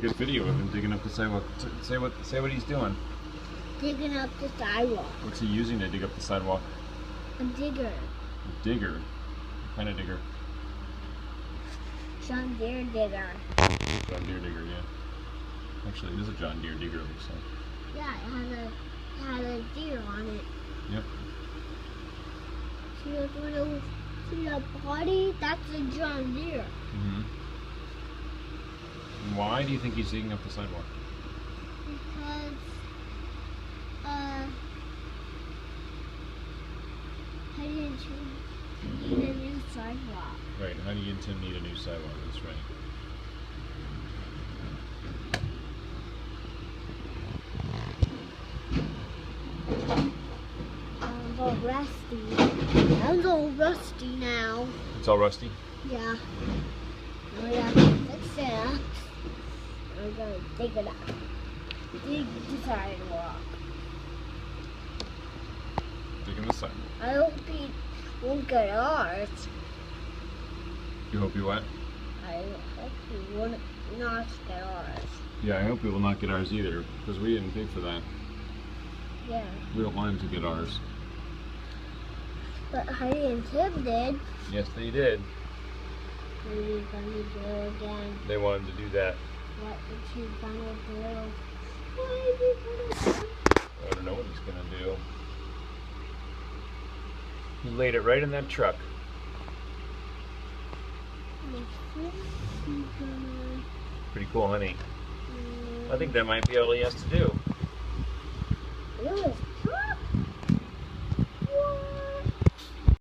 good video of him digging up the sidewalk. Say what he's doing. Digging up the sidewalk. What's he using to dig up the sidewalk? A digger. A digger? What kind of digger? John Deere digger. John Deere digger, yeah. Actually, it is a John Deere digger, it looks like. Yeah, it had a deer on it. Yep. See the body? That's a John Deere. Mm-hmm. Why do you think he's digging up the sidewalk? Because, I didn't need a new sidewalk. Right, how do you intend to need a new sidewalk? That's right. I'm all rusty. I'm all rusty now. It's all rusty? Yeah. Now we have to fix it up. I'm gonna dig it up. Dig the sidewalk. Digging the sidewalk. I hope he won't get ours. You hope you what? I hope he won't not get ours. Yeah, I hope he will not get ours either, because we didn't pay for that. Yeah. We don't want him to get ours. But Heidi and Tim did. Yes, they did. What are you gonna do again? They wanted to do that. What is he gonna do? What is he gonna do? I don't know what he's gonna do. He laid it right in that truck. Pretty cool, honey. I think that might be all he has to do. It was